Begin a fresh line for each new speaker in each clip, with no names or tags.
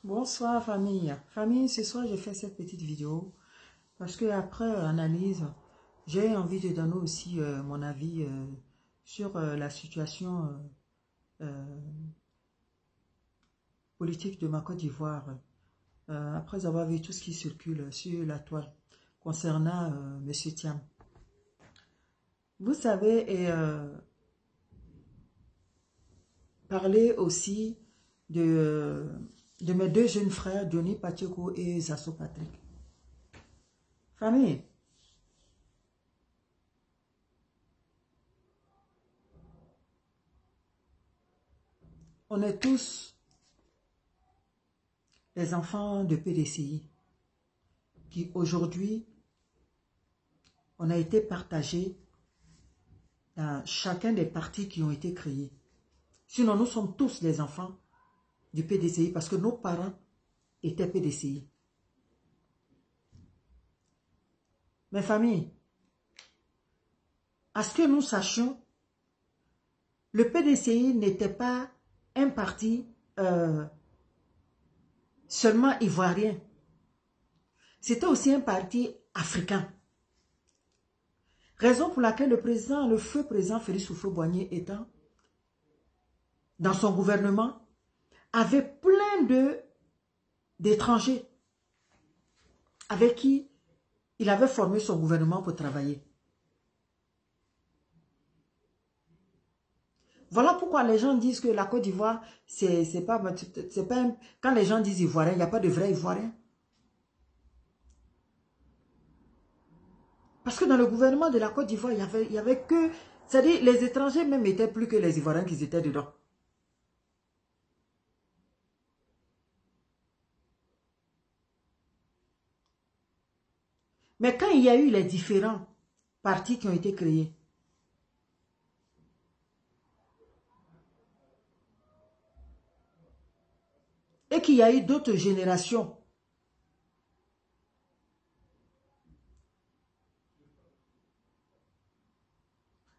Bonsoir famille. Famille, ce soir j'ai fait cette petite vidéo parce que après analyse, j'ai envie de donner aussi mon avis sur la situation euh, politique de ma Côte d'Ivoire après avoir vu tout ce qui circule sur la toile concernant Monsieur Thiam. Vous savez, parler aussi de mes deux jeunes frères, Johnny Pacheco et Zasso Patrick. Famille, on est tous les enfants de PDCI qui aujourd'hui, on a été partagés dans chacun des partis qui ont été créés. Sinon, nous sommes tous les enfants du PDCI parce que nos parents étaient PDCI. Mes familles, à ce que nous sachions, le PDCI n'était pas un parti seulement ivoirien. C'était aussi un parti africain. Raison pour laquelle le feu président Félix Houphouët-Boigny étant dans son gouvernement, avait plein d'étrangers avec qui il avait formé son gouvernement pour travailler. Voilà pourquoi les gens disent que la Côte d'Ivoire, c'est pas quand les gens disent Ivoirien, il n'y a pas de vrai Ivoirien. Parce que dans le gouvernement de la Côte d'Ivoire, il y avait que, c'est-à-dire les étrangers même étaient plus que les Ivoiriens qui étaient dedans. Mais quand il y a eu les différents partis qui ont été créés, et qu'il y a eu d'autres générations,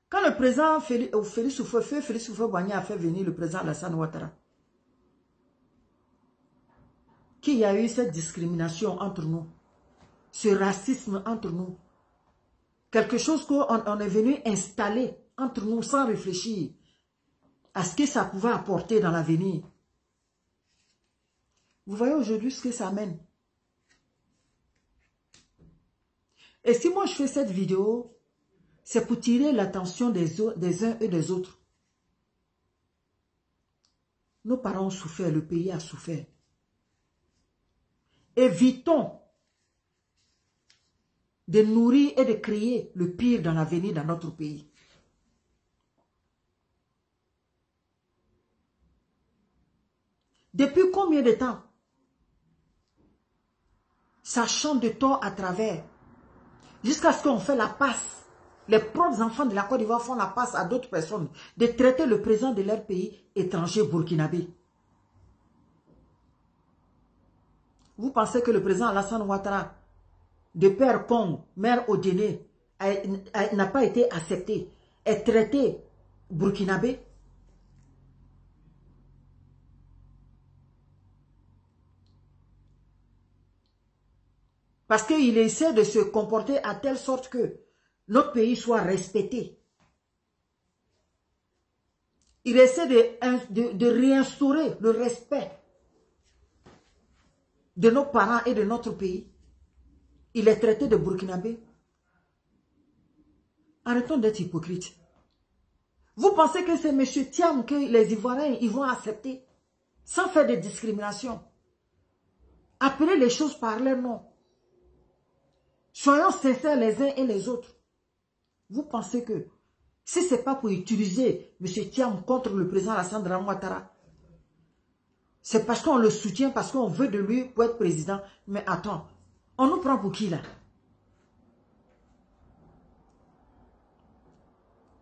quand le président Félix Houphouët-Boigny a fait venir le président Alassane Ouattara, qu'il y a eu cette discrimination entre nous, ce racisme entre nous, quelque chose qu'on est venu installer entre nous sans réfléchir à ce que ça pouvait apporter dans l'avenir. Vous voyez aujourd'hui ce que ça amène. Et si moi je fais cette vidéo, c'est pour tirer l'attention des uns et des autres. Nos parents ont souffert, le pays a souffert. Évitons de nourrir et de créer le pire dans l'avenir dans notre pays. Depuis combien de temps ça chante de tort à travers, jusqu'à ce qu'on fait la passe. Les propres enfants de la Côte d'Ivoire font la passe à d'autres personnes de traiter le président de leur pays étranger burkinabé. Vous pensez que le président Alassane Ouattara, de père Kong, mère Odéné, n'a pas été accepté, est traité burkinabé? Parce qu'il essaie de se comporter à telle sorte que notre pays soit respecté. Il essaie de réinstaurer le respect de nos parents et de notre pays. Il est traité de burkinabé. Arrêtons d'être hypocrites. Vous pensez que c'est M. Thiam que les Ivoiriens ils vont accepter sans faire de discrimination? Appelez les choses par leur nom. Soyons sincères les uns et les autres. Vous pensez que si ce n'est pas pour utiliser M. Thiam contre le président Alassane Ouattara, c'est parce qu'on le soutient, parce qu'on veut de lui pour être président. Mais attends, on nous prend pour qui là?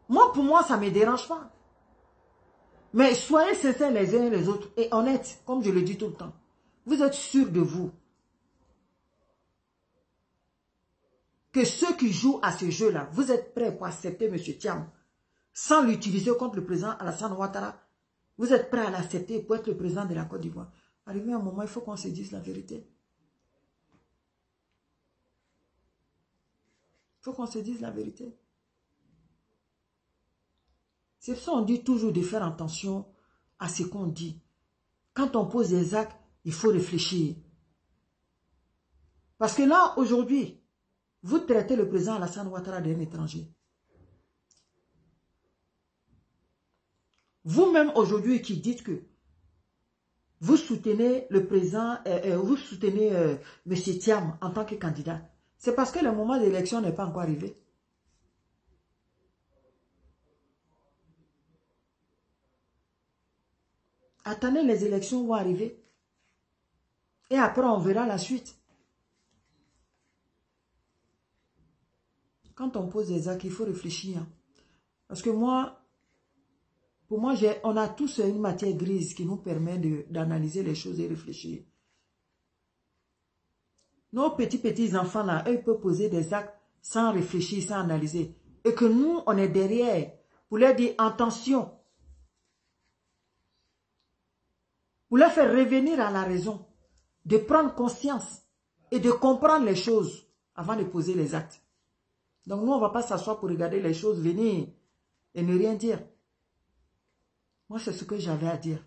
Moi, pour moi, ça ne me dérange pas. Mais soyez sincères les uns et les autres et honnêtes, comme je le dis tout le temps. Vous êtes sûrs de vous. Que ceux qui jouent à ce jeu-là, vous êtes prêts pour accepter M. Thiam sans l'utiliser contre le président Alassane Ouattara? Vous êtes prêts à l'accepter pour être le président de la Côte d'Ivoire? Arrivé à un moment, il faut qu'on se dise la vérité. Il faut qu'on se dise la vérité. C'est pour ça qu'on dit toujours de faire attention à ce qu'on dit. Quand on pose des actes, il faut réfléchir. Parce que là, aujourd'hui, vous traitez le président Alassane Ouattara d'un étranger. Vous-même aujourd'hui qui dites que vous soutenez le président, vous soutenez M. Thiam en tant que candidat. C'est parce que le moment d'élection n'est pas encore arrivé. Attendez, les élections vont arriver. Et après, on verra la suite. Quand on pose des actes, il faut réfléchir. Parce que moi, pour moi, on a tous une matière grise qui nous permet d'analyser les choses et réfléchir. Nos petits enfants là, eux, ils peuvent poser des actes sans réfléchir, sans analyser. Et que nous, on est derrière pour leur dire attention. Pour leur faire revenir à la raison. De prendre conscience et de comprendre les choses avant de poser les actes. Donc nous, on ne va pas s'asseoir pour regarder les choses venir et ne rien dire. Moi, c'est ce que j'avais à dire.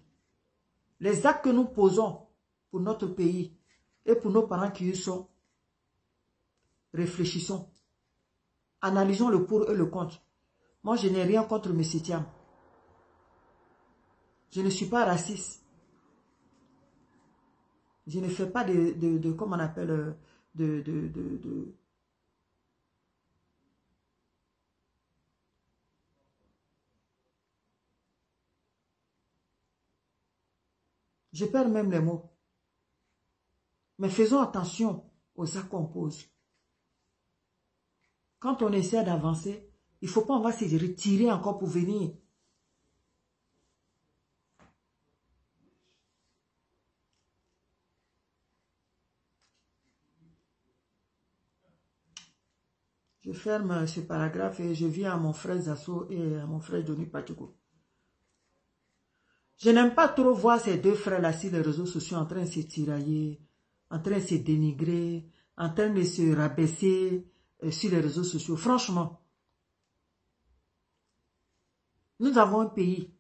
Les actes que nous posons pour notre pays et pour nos parents qui y sont, réfléchissons. Analysons le pour et le contre. Moi, je n'ai rien contre M. Thiam. Je ne suis pas raciste. Je ne fais pas comment on appelle, je perds même les mots. Mais faisons attention aux actes qu'on pose. Quand on essaie d'avancer, il ne faut pas, on va se retirer encore pour venir. Je ferme ce paragraphe et je viens à mon frère Zasso et à mon frère Johnny Pachoko. Je n'aime pas trop voir ces deux frères-là sur les réseaux sociaux en train de se tirailler, en train de se dénigrer, en train de se rabaisser sur les réseaux sociaux. Franchement, nous avons un pays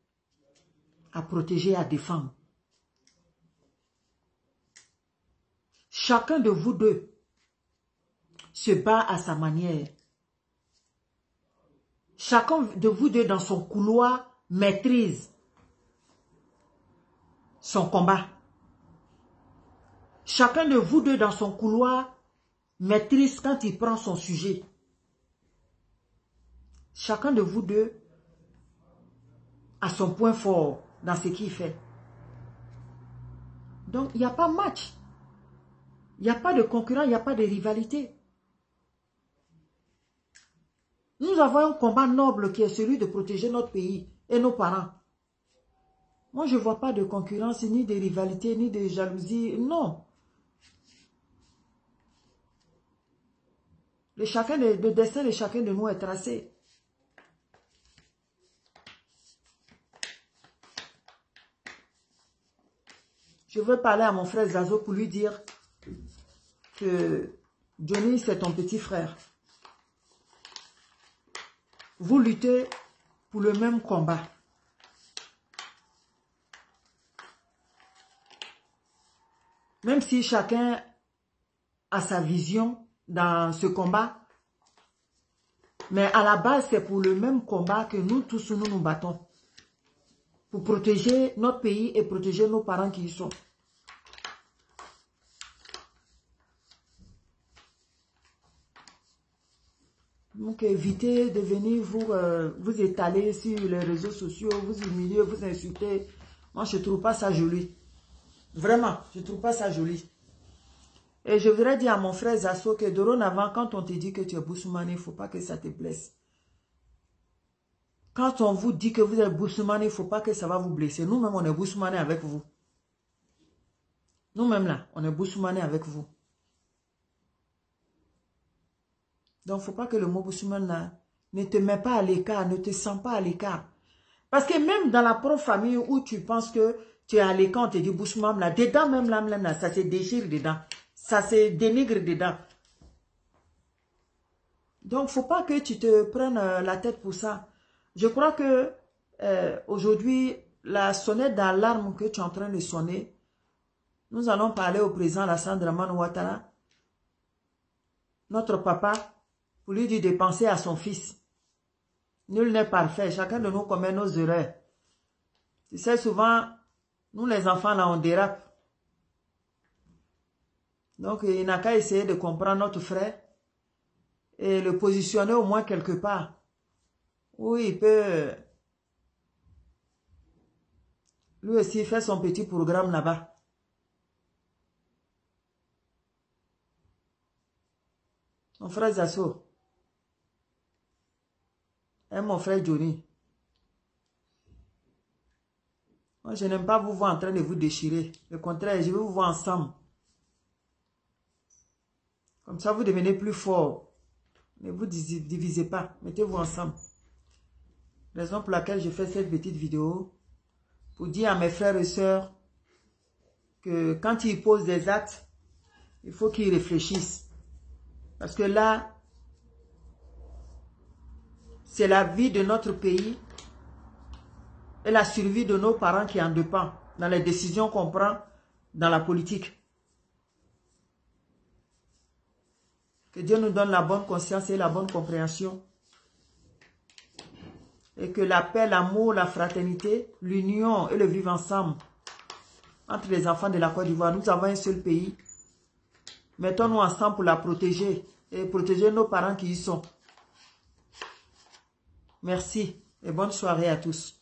à protéger, à défendre. Chacun de vous deux se bat à sa manière. Chacun de vous deux dans son couloir maîtrise son combat. Chacun de vous deux dans son couloir maîtrise quand il prend son sujet. Chacun de vous deux a son point fort dans ce qu'il fait. Donc, il n'y a pas match. Il n'y a pas de concurrent, il n'y a pas de rivalité. Nous avons un combat noble qui est celui de protéger notre pays et nos parents. Moi, je ne vois pas de concurrence, ni de rivalité, ni de jalousie. Non. Le destin de chacun de nous est tracé. Je veux parler à mon frère Zazo pour lui dire que Johnny, c'est ton petit frère. Vous luttez pour le même combat. Même si chacun a sa vision dans ce combat, mais à la base, c'est pour le même combat que nous tous nous battons. Pour protéger notre pays et protéger nos parents qui y sont. Donc évitez de venir vous étaler sur les réseaux sociaux, vous humilier, vous insulter. Moi, je ne trouve pas ça joli. Vraiment, je ne trouve pas ça joli. Et je voudrais dire à mon frère Zasso que dorénavant, quand on te dit que tu es Boussoumane, il ne faut pas que ça te blesse. Quand on vous dit que vous êtes Boussoumane, il ne faut pas que ça va vous blesser. Nous-mêmes, on est Boussoumane avec vous. Nous-mêmes là, on est Boussoumane avec vous. Donc, il ne faut pas que le mot Boussoumane là ne te met pas à l'écart, ne te sent pas à l'écart. Parce que même dans la propre famille où tu penses que Tu es à l'écran, on te dit bouche même là. Dedans même là, ça se déchire dedans. Ça se dénigre dedans. Donc, faut pas que tu te prennes la tête pour ça. Je crois que aujourd'hui, la sonnette d'alarme que tu es en train de sonner, nous allons parler au président Alassane Dramane Ouattara, notre papa, pour lui dire de penser à son fils. Nul n'est parfait, chacun de nous commet nos erreurs. Tu sais, souvent, nous les enfants là, on dérape. Donc, il n'a qu'à essayer de comprendre notre frère et le positionner au moins quelque part où il peut lui aussi faire son petit programme là-bas. Mon frère Zasso et mon frère Johnny. Moi, je n'aime pas vous voir en train de vous déchirer. Au contraire, je veux vous voir ensemble. Comme ça, vous devenez plus fort. Ne vous divisez pas. Mettez-vous ensemble. Raison pour laquelle je fais cette petite vidéo. Pour dire à mes frères et sœurs que quand ils posent des actes, il faut qu'ils réfléchissent. Parce que là, c'est la vie de notre pays et la survie de nos parents qui en dépend dans les décisions qu'on prend dans la politique. Que Dieu nous donne la bonne conscience et la bonne compréhension. Et que la paix, l'amour, la fraternité, l'union et le vivre ensemble entre les enfants de la Côte d'Ivoire. Nous avons un seul pays. Mettons-nous ensemble pour la protéger et protéger nos parents qui y sont. Merci et bonne soirée à tous.